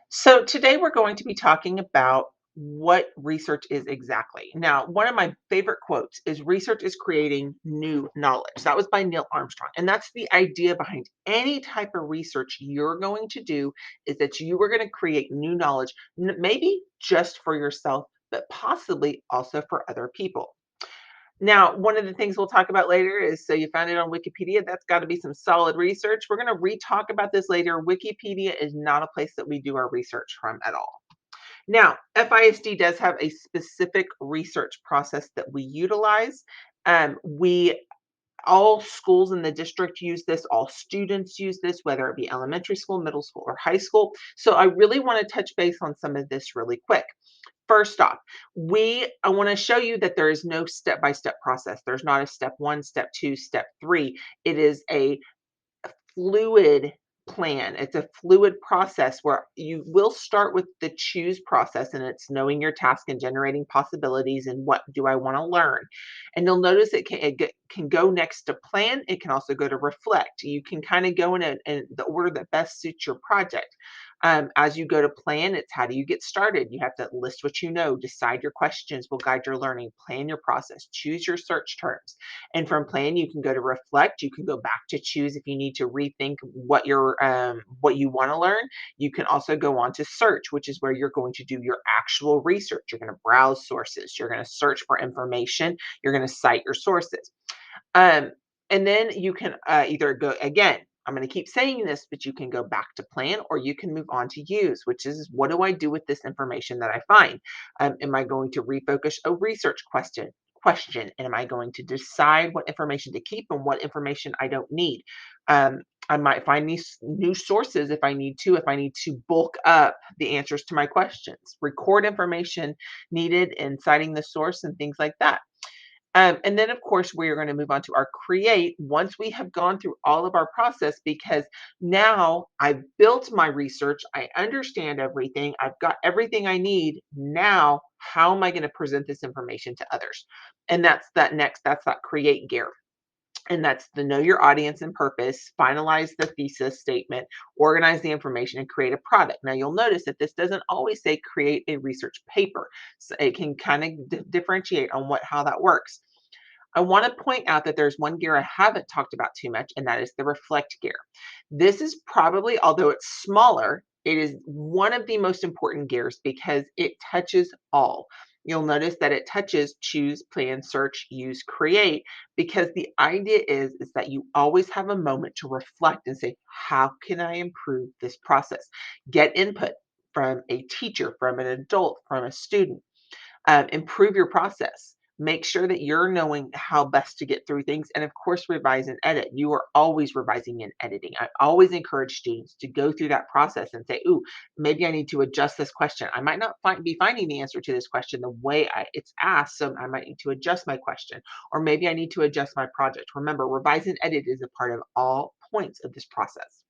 So today we're going to be talking about what research is exactly. Now, one of my favorite quotes is research is creating new knowledge. That was by Neil Armstrong. And that's the idea behind any type of research you're going to do is that you are going to create new knowledge, maybe just for yourself, but possibly also for other people. Now, one of the things we'll talk about later is so you found it on Wikipedia. That's got to be some solid research. We're going to re-talk about this later. Wikipedia is not a place that we do our research from at all. Now, FISD does have a specific research process that we utilize. We all schools in the district use this, all students use this, whether it be elementary school, middle school, or high school. So I really want to touch base on some of this really quick. First off, I want to show you that there is no step-by-step process. There's not a step one, step two, step three. It is a fluid plan. It's a fluid process where you will start with the choose process, and it's knowing your task and generating possibilities and what do I want to learn. And you'll notice it can go next to plan. It can also go to reflect. You can kind of go in the order that best suits your project. As you go to plan, it's how do you get started? You have to list what you know, decide your questions will guide your learning, plan your process, choose your search terms. And from plan, you can go to reflect. You can go back to choose if you need to rethink what you want to learn. You can also go on to search, which is where you're going to do your actual research. You're going to browse sources. You're going to search for information. You're going to cite your sources. Um, and then you can either go again. I'm going to keep saying this, but you can go back to plan or you can move on to use, which is what do I do with this information that I find? Am I going to refocus a research question? And am I going to decide what information to keep and what information I don't need? Um, I might find these new sources if I need to bulk up the answers to my questions, record information needed and citing the source and things like that. And then, of course, we are going to move on to our create once we have gone through all of our process because now I've built my research. I understand everything. I've got everything I need. Now, how am I going to present this information to others? And that's that create gear. And that's the know your audience and purpose, finalize the thesis statement, organize the information, and create a product. Now, you'll notice that this doesn't always say create a research paper. So it can kind of differentiate on how that works. I want to point out that there's one gear I haven't talked about too much, and that is the reflect gear. This is probably, although it's smaller, it is one of the most important gears because it touches all. You'll notice that it touches choose, plan, search, use, create, because the idea is that you always have a moment to reflect and say, how can I improve this process? Get input from a teacher, from an adult, from a student. Improve your process. Make sure that you're knowing how best to get through things. And of course, revise and edit. You are always revising and editing. I always encourage students to go through that process and say, ooh, maybe I need to adjust this question. I might not be finding the answer to this question the way it's asked. So I might need to adjust my question. Or maybe I need to adjust my project. Remember, revise and edit is a part of all points of this process.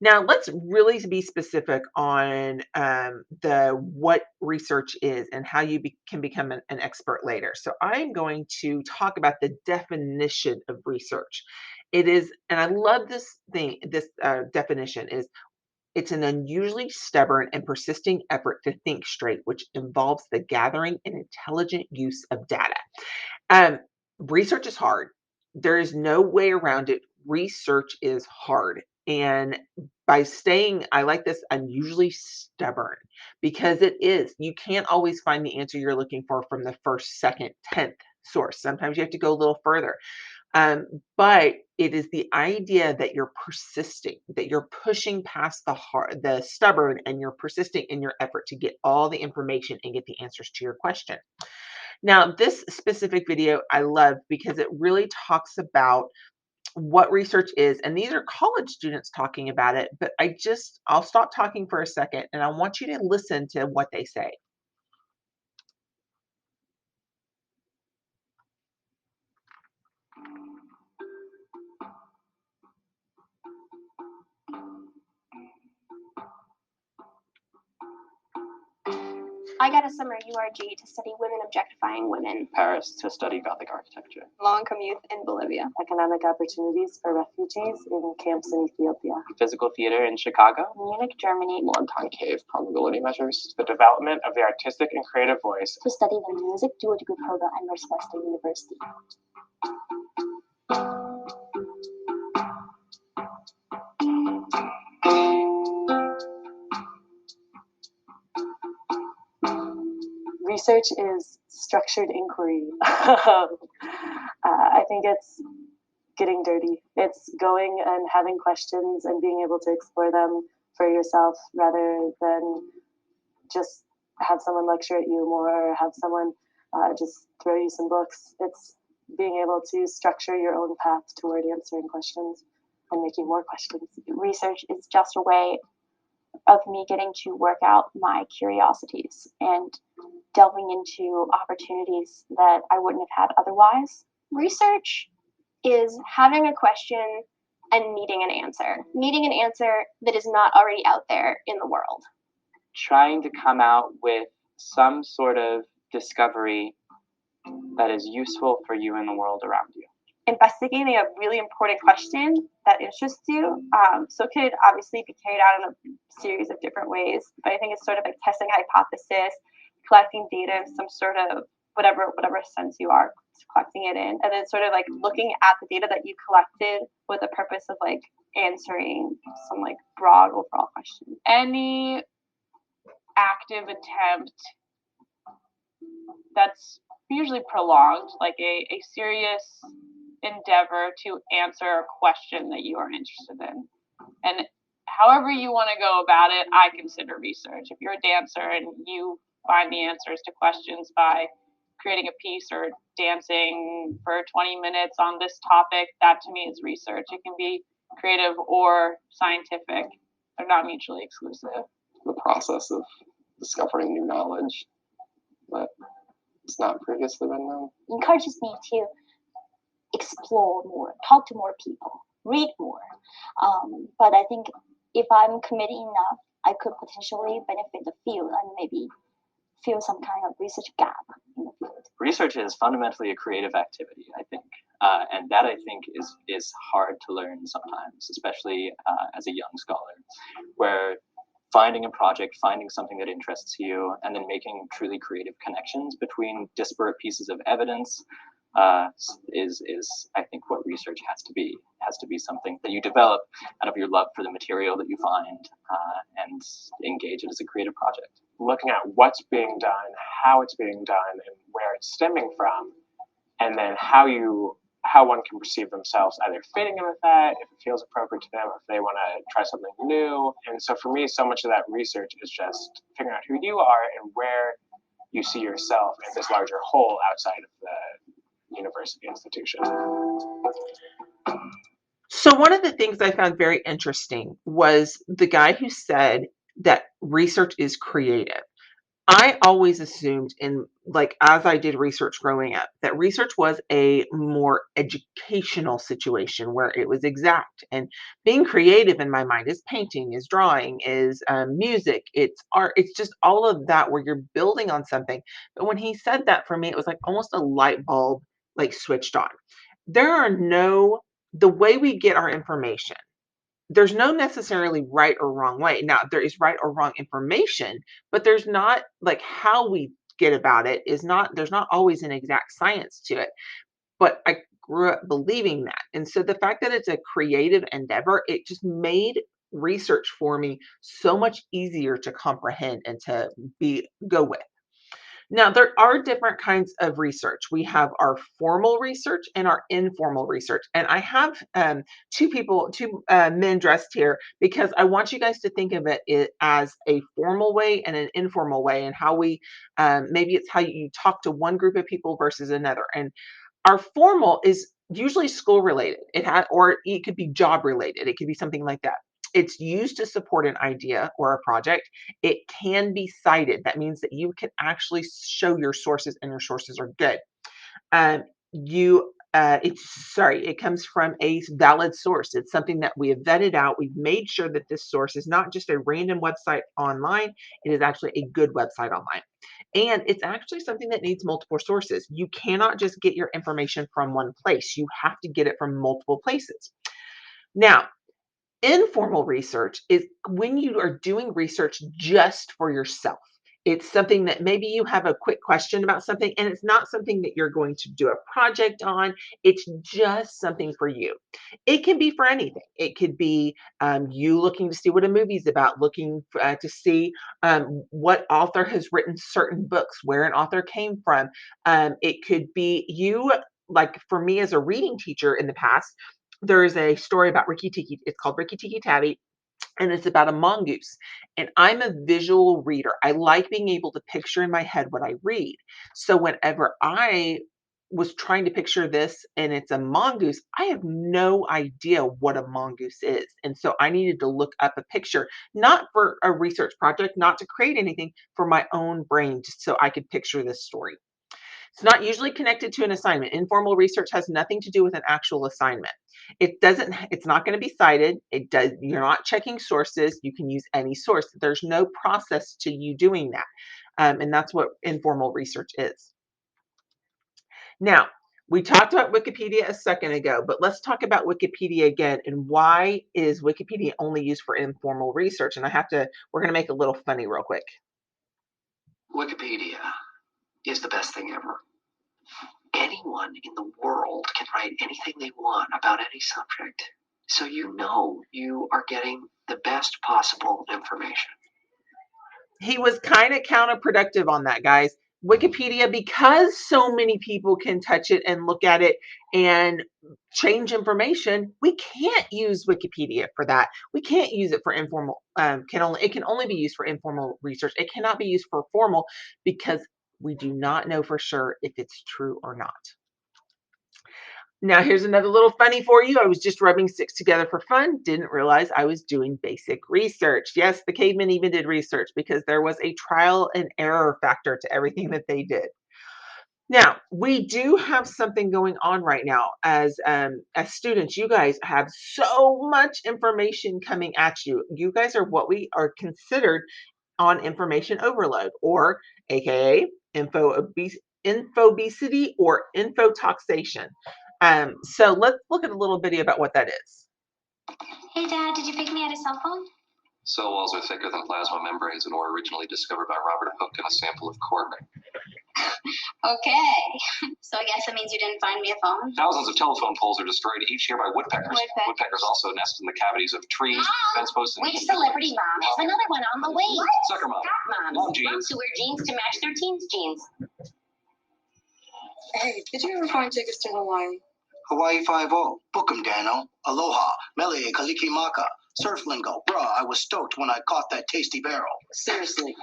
Now, let's really be specific on the what research is and how you can become an expert later. So I'm going to talk about the definition of research. It is, and I love this definition is it's an unusually stubborn and persisting effort to think straight, which involves the gathering and intelligent use of data. Um, Research is hard. There is no way around it. Research is hard. And by staying, I like this, unusually stubborn because it is. You can't always find the answer you're looking for from the first, second, 10th source. Sometimes you have to go a little further. But it is the idea that you're persisting, that you're pushing past the stubborn, and you're persisting in your effort to get all the information and get the answers to your question. Now, this specific video I love because it really talks about what research is. And these are college students talking about it, but I'll stop talking for a second and I want you to listen to what they say. I got a summer URG to study women objectifying women. Paris to study Gothic architecture. Long commute in Bolivia. Economic opportunities for refugees in camps in Ethiopia. Physical theater in Chicago. Munich, Germany. Concave probability measures. The development of the artistic and creative voice. To study the music dual-degree program at Northwestern University. Research is structured inquiry. I think it's getting dirty. It's going and having questions and being able to explore them for yourself rather than just have someone lecture at you more or have someone just throw you some books. It's being able to structure your own path toward answering questions and making more questions. Research is just a way of me getting to work out my curiosities and delving into opportunities that I wouldn't have had otherwise. Research is having a question and needing an answer that is not already out there in the world. Trying to come out with some sort of discovery that is useful for you and the world around you. Investigating a really important question that interests you. So it could obviously be carried out in a series of different ways, but I think it's sort of like testing a hypothesis, collecting data in some sort of whatever sense you are collecting it in, and then sort of like looking at the data that you collected with the purpose of like answering some like broad overall question. Any active attempt that's usually prolonged, like a serious endeavor to answer a question that you are interested in. And however you want to go about it, I consider research. If you're a dancer and you find the answers to questions by creating a piece or dancing for 20 minutes on this topic, that to me is research. It can be creative or scientific. They're not mutually exclusive. The process of discovering new knowledge that has not previously been known. It encourages me to explore more, talk to more people, read more. But I think if I'm committed enough, I could potentially benefit the field and maybe fill some kind of research gap in the field. Research is fundamentally a creative activity, I think. And that, I think, is hard to learn sometimes, especially as a young scholar, where finding a project, finding something that interests you, and then making truly creative connections between disparate pieces of evidence is I think what research has to be. It has to be something that you develop out of your love for the material that you find and engage it as a creative project. Looking at what's being done, how it's being done, and where it's stemming from, and then how one can perceive themselves either fitting in with that, if it feels appropriate to them, or if they want to try something new. And so for me, so much of that research is just figuring out who you are and where you see yourself in this larger whole outside of the university institution. So one of the things I found very interesting was the guy who said that research is creative. I always assumed as I did research growing up, that research was a more educational situation where it was exact. And being creative in my mind is painting, is drawing, is music, it's art, it's just all of that where you're building on something. But when he said that, for me, it was like almost a light bulb switched on. The way we get our information, there's no necessarily right or wrong way. Now, there is right or wrong information, but there's not how we get about it there's not always an exact science to it. But I grew up believing that. And so the fact that it's a creative endeavor, it just made research for me so much easier to comprehend and to go with. Now, there are different kinds of research. We have our formal research and our informal research. And I have two men dressed here because I want you guys to think of it as a formal way and an informal way, and how maybe it's how you talk to one group of people versus another. And our formal is usually school related. Or it could be job related. It could be something like that. It's used to support an idea or a project. It can be cited. That means that you can actually show your sources and your sources are good. You it comes from a valid source. It's something that we have vetted out. We've made sure that this source is not just a random website online. It is actually a good website online. And it's actually something that needs multiple sources. You cannot just get your information from one place. You have to get it from multiple places. Now, informal research is when you are doing research just for yourself. It's something that maybe you have a quick question about something, and it's not something that you're going to do a project on. It's just something for you. It can be for anything. It could be you looking to see what a movie's about, looking to see what author has written certain books, where an author came from. It could be you, like for me as a reading teacher in the past, there is a story about Ricky Tikki. It's called Ricky Tikki Tavi, and it's about a mongoose. And I'm a visual reader. I like being able to picture in my head what I read. So whenever I was trying to picture this and it's a mongoose, I have no idea what a mongoose is. And so I needed to look up a picture, not for a research project, not to create anything, for my own brain, just so I could picture this story. It's not usually connected to an assignment. Informal research has nothing to do with an actual assignment. It's not going to be cited. You're not checking sources. You can use any source. There's no process to you doing that. And that's what informal research is. Now, we talked about Wikipedia a second ago, but let's talk about Wikipedia again, and why is Wikipedia only used for informal research? And we're going to make a little funny real quick. Wikipedia is the best thing ever. Anyone in the world can write anything they want about any subject. So you know you are getting the best possible information. He was kind of counterproductive on that, guys. Wikipedia, because so many people can touch it and look at it and change information, we can't use Wikipedia for that. We can't use it for informal. It can only be used for informal research. It cannot be used for formal, because we do not know for sure if it's true or not. Now, here's another little funny for you. I was just rubbing sticks together for fun. Didn't realize I was doing basic research. Yes, the cavemen even did research, because there was a trial and error factor to everything that they did. Now, we do have something going on right now as students. You guys have so much information coming at you. You guys are what we are considered on information overload, or AKA infobesity or infotoxation. So let's look at a little video about what that is. Hey Dad, did you pick me at a cell phone? Cell walls are thicker than plasma membranes and were originally discovered by Robert Hooke in a sample of corn. Okay. So I guess that means you didn't find me a phone? Thousands of telephone poles are destroyed each year by woodpeckers. Woodpeckers also nest in the cavities of trees, fence posts, and Which celebrity mom has another one on the way? Sucker mom. Cat moms. Mom jeans. Moms who wear jeans to match their teens' jeans. Hey, did you ever find tickets to Hawaii? Hawaii 5-0. Book 'em, Dano. Aloha. Mele Kalikimaka. Surf lingo. Bruh, I was stoked when I caught that tasty barrel. Seriously,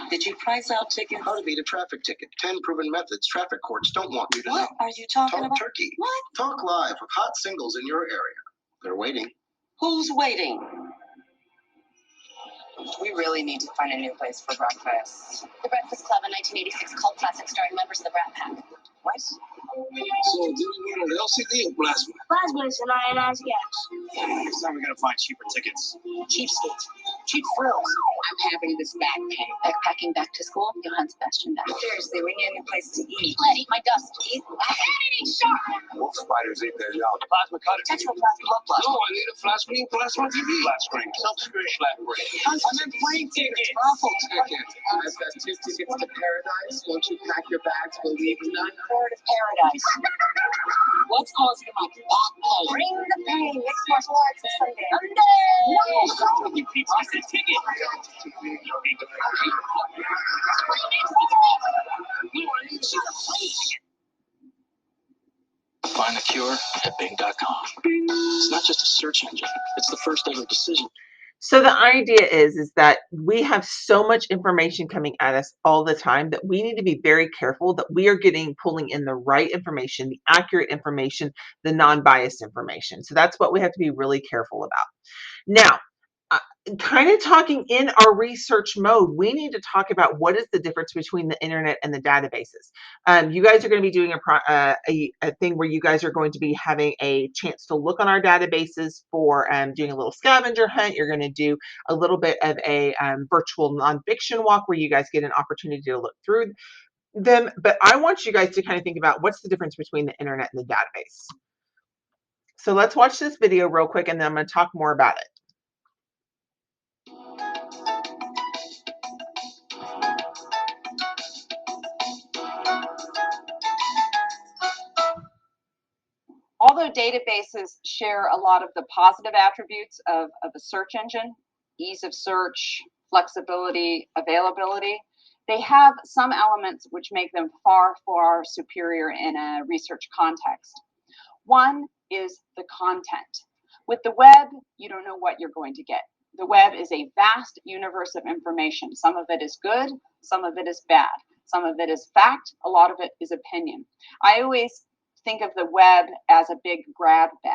did you price out tickets? How to beat a traffic ticket. 10 proven methods traffic courts don't want you to know. What are you talking Talk about? turkey. What? Talk live of hot singles in your area. They're waiting. Who's waiting? We really need to find a new place for breakfast. The Breakfast Club, a 1986 cult classic starring members of the Brat Pack. What? So, do we want an LCD or plasma? Plasma's an ionized gas. Next time we gotta find cheaper tickets. Cheapskates. Cheap thrills. I'm having this backpack. Backpacking back to school? Johann Sebastian Bach. Seriously, we need a new place to eat. Let eat my dust. Eat editing shark. Wolf spiders eat their young. Plasma cutter. Tetroplasma. Love plasma. No, I need a flat screen plasma TV. Flat screen. Silk screen. Flat screen. I'm in plane tickets. Raffle tickets. I've got 2 tickets to paradise. Won't you pack your bags? We'll leave tonight. Bird of paradise. What's causing my back? Bring the pain. Mixed martial arts this Sunday. No! You people, I said ticket. Find the cure at Bing.com. It's not just a search engine, it's the first ever decision. So the idea is that we have so much information coming at us all the time that we need to be very careful that we are pulling in the right information, the accurate information, the non-biased information. So that's what we have to be really careful about. Now, kind of talking in our research mode, we need to talk about what is the difference between the internet and the databases. You guys are going to be doing a thing where you guys are going to be having a chance to look on our databases for doing a little scavenger hunt. You're going to do a little bit of a virtual nonfiction walk where you guys get an opportunity to look through them. But I want you guys to kind of think about what's the difference between the internet and the database. So let's watch this video real quick, and then I'm going to talk more about it. Although databases share a lot of the positive attributes of a search engine, ease of search, flexibility, availability, they have some elements which make them far, far superior in a research context. One is the content. With the web, you don't know what you're going to get. The web is a vast universe of information. Some of it is good, some of it is bad. Some of it is fact, a lot of it is opinion. I always think of the web as a big grab bag.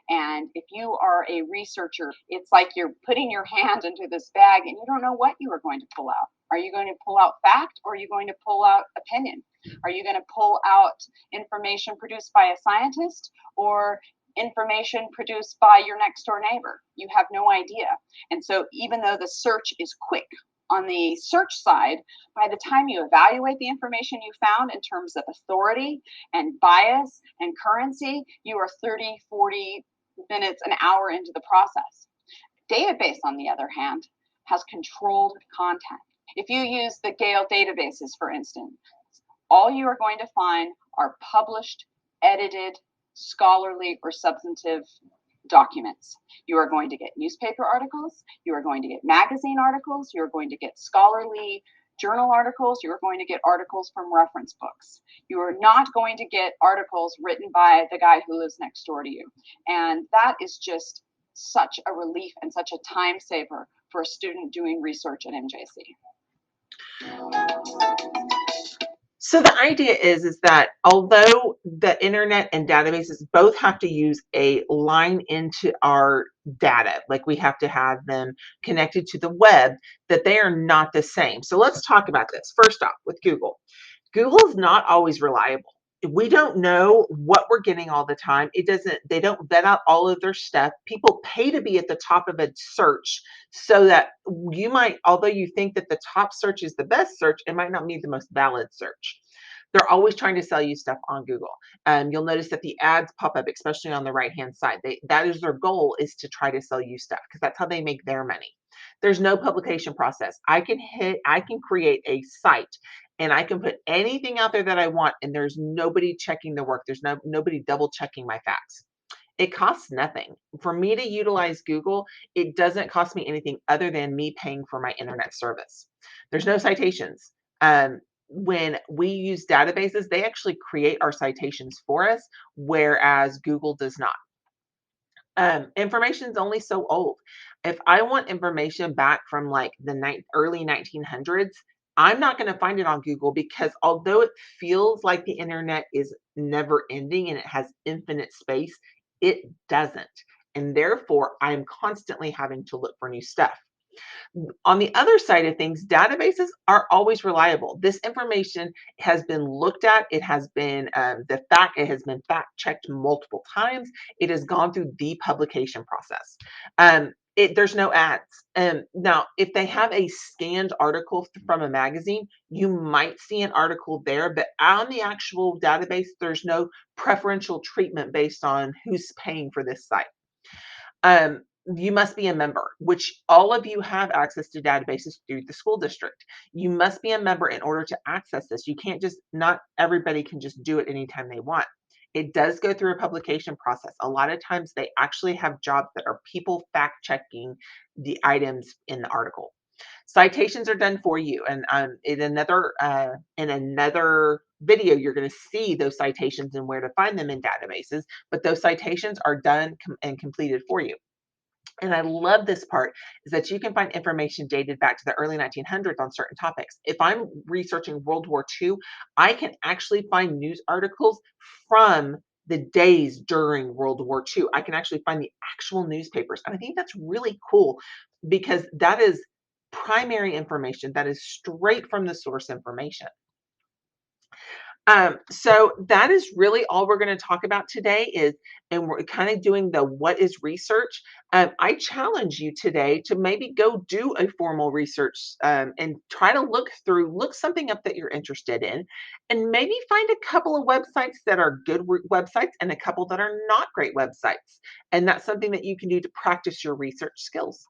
And if you are a researcher, it's like you're putting your hand into this bag and you don't know what you are going to pull out. Are you going to pull out fact, or are you going to pull out opinion? Are you going to pull out information produced by a scientist, or information produced by your next door neighbor? You have no idea. And so even though the search is quick, on the search side, by the time you evaluate the information you found in terms of authority and bias and currency, you are 30, 40 minutes, an hour into the process. Database, on the other hand, has controlled content. If you use the Gale databases, for instance, all you are going to find are published, edited, scholarly, or substantive documents. You are going to get newspaper articles, you are going to get magazine articles, you're going to get scholarly journal articles, you're going to get articles from reference books. You are not going to get articles written by the guy who lives next door to you. And that is just such a relief and such a time saver for a student doing research at MJC. So the idea is that although the internet and databases both have to use a line into our data, like we have to have them connected to the web, that they are not the same. So let's talk about this. First off, with Google. Google is not always reliable. We don't know what we're getting all the time. They don't vet out all of their stuff. People pay to be at the top of a search so that you might, although you think that the top search is the best search, it might not be the most valid search. They're always trying to sell you stuff on Google. You'll notice that the ads pop up, especially on the right-hand side. That is their goal, is to try to sell you stuff, because that's how they make their money. There's no publication process. I can create a site and I can put anything out there that I want, and there's nobody checking the work. There's nobody double checking my facts. It costs nothing. For me to utilize Google, it doesn't cost me anything other than me paying for my internet service. There's no citations. When we use databases, they actually create our citations for us, whereas Google does not. Information is only so old. If I want information back from like the early 1900s, I'm not going to find it on Google, because although it feels like the internet is never ending and it has infinite space, it doesn't. And therefore, I'm constantly having to look for new stuff. On the other side of things, databases are always reliable. This information has been looked at. It has been it has been fact checked multiple times. It has gone through the publication process. There's no ads. Now, if they have a scanned article from a magazine, you might see an article there, but on the actual database, there's no preferential treatment based on who's paying for this site. You must be a member, which all of you have access to databases through the school district. You must be a member in order to access this. You can't not everybody can just do it anytime they want. It does go through a publication process. A lot of times they actually have jobs that are people fact checking the items in the article. Citations are done for you, and in another video, you're going to see those citations and where to find them in databases. But those citations are done and completed for you. And I love this part, is that you can find information dated back to the early 1900s on certain topics. If I'm researching World War II, I can actually find news articles from the days during World War II. I can actually find the actual newspapers. And I think that's really cool because that is primary information. That is straight from the source information. So that is really all we're going to talk about today and we're kind of doing the what is research. I challenge you today to maybe go do a formal research and try to look something up that you're interested in, and maybe find a couple of websites that are good websites and a couple that are not great websites. And that's something that you can do to practice your research skills.